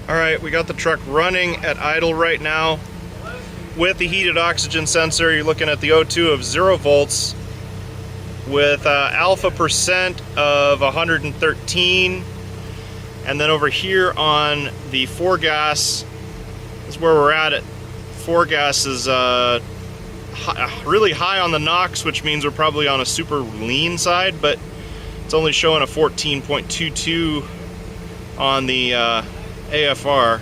Alright, we got the truck running at idle right now. With the heated oxygen sensor, you're looking at the O2 of 0 volts with alpha percent of 113. And then over here on the 4-gas is where we're at. 4-gas is really high on the NOx, which means we're probably on a super lean side, but it's only showing a 14.22 on the AFR.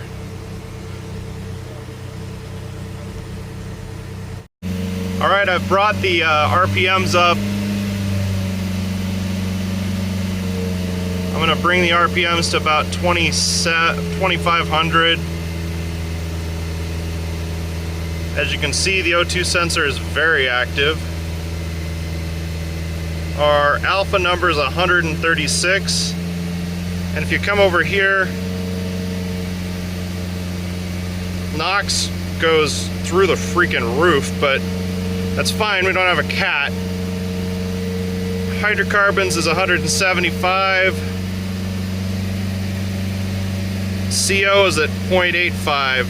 Alright, I've brought the RPMs up. I'm going to bring the RPMs to about 2,500. As you can see, the O2 sensor is very active. Our alpha number is 136. And if you come over here, NOx goes through the freaking roof, but that's fine, we don't have a cat. Hydrocarbons is 175. CO is at 0.85.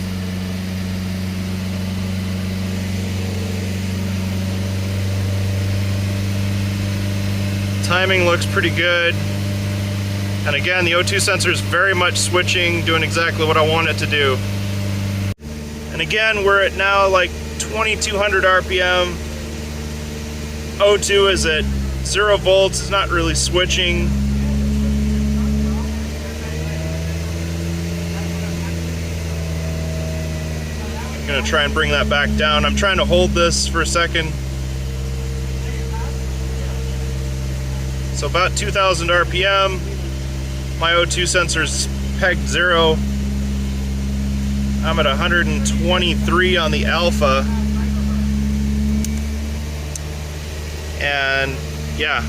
Timing looks pretty good. And again, the O2 sensor is very much switching, doing exactly what I want it to do. And again, we're at now like 2,200 RPM. O2 is at 0 volts, it's not really switching. I'm gonna try and bring that back down. I'm trying to hold this for a second. So about 2,000 RPM. My O2 sensor's pegged 0. I'm at 123 on the alpha. And yeah.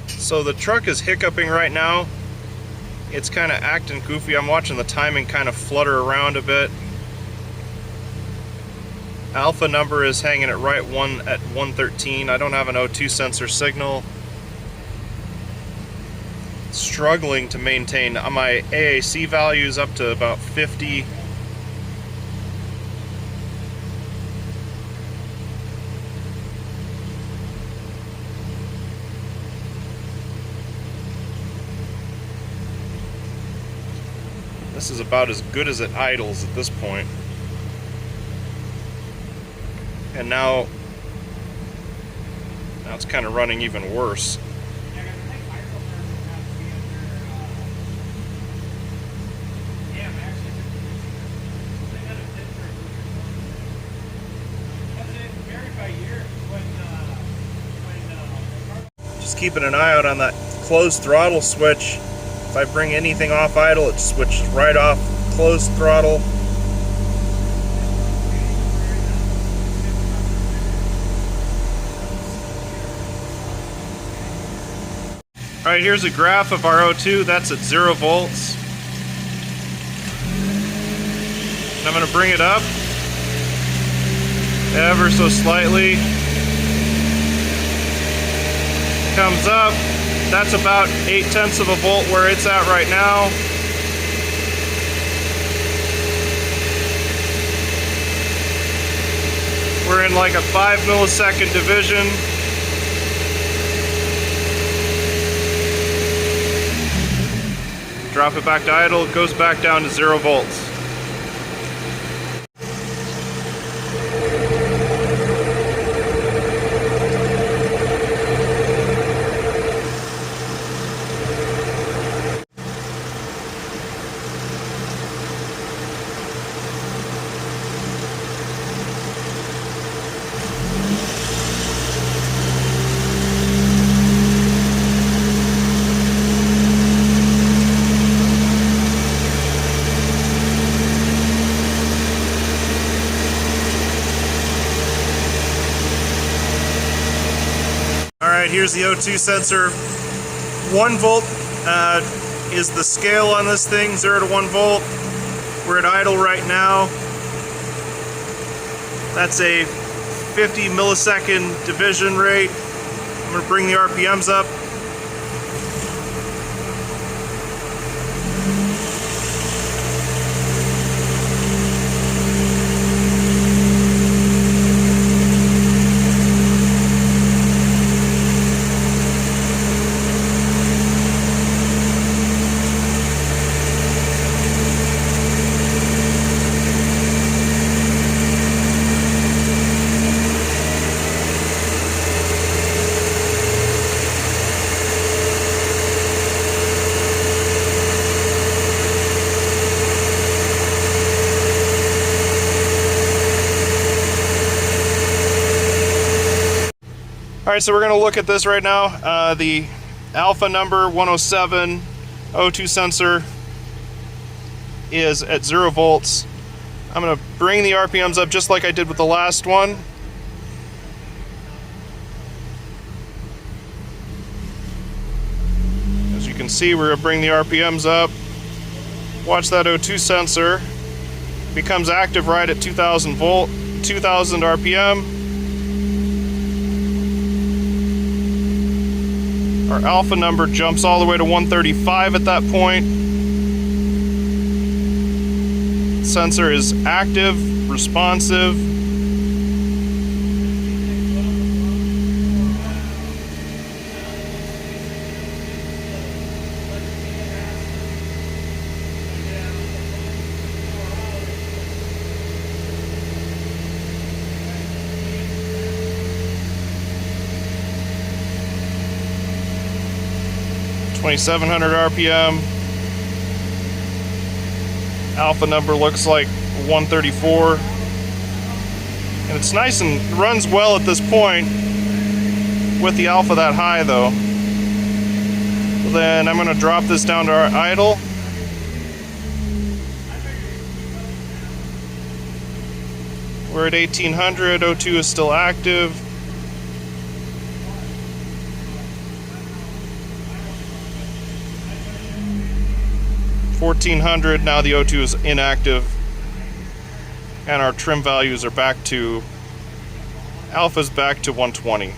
So the truck is hiccuping right now. It's kind of acting goofy. I'm watching the timing kind of flutter around a bit. Alpha number is hanging at right at 113. I don't have an O2 sensor signal. Struggling to maintain. My AAC value is up to about 50. This is about as good as it idles at this point. And now it's kind of running even worse. Just keeping an eye out on that closed throttle switch. If I bring anything off idle, it switches right off closed throttle. Alright, here's a graph of our O2. That's at 0 volts. And I'm going to bring it up ever so slightly. Comes up. That's about 0.8 of a volt where it's at right now. We're in like a 5 millisecond division. Drop it back to idle, it goes back down to 0 volts. Alright, here's the O2 sensor. 1 volt is the scale on this thing, 0 to 1 volt. We're at idle right now. That's a 50 millisecond division rate. I'm going to bring the RPMs up. Alright, so we're going to look at this right now. The alpha number 107 O2 sensor is at 0 volts. I'm going to bring the RPMs up just like I did with the last one. As you can see, we're going to bring the RPMs up. Watch that O2 sensor. Becomes active right at 2000 RPM. Our alpha number jumps all the way to 135 at that point. Sensor is active, responsive. $2,700 RPM. Alpha number looks like 134. And it's nice and runs well at this point with the alpha that high though. Then I'm going to drop this down to our idle. We're at 1800, O2 is still active. $1,400, now the O2 is inactive, and our trim values are back to, alpha's back to 120.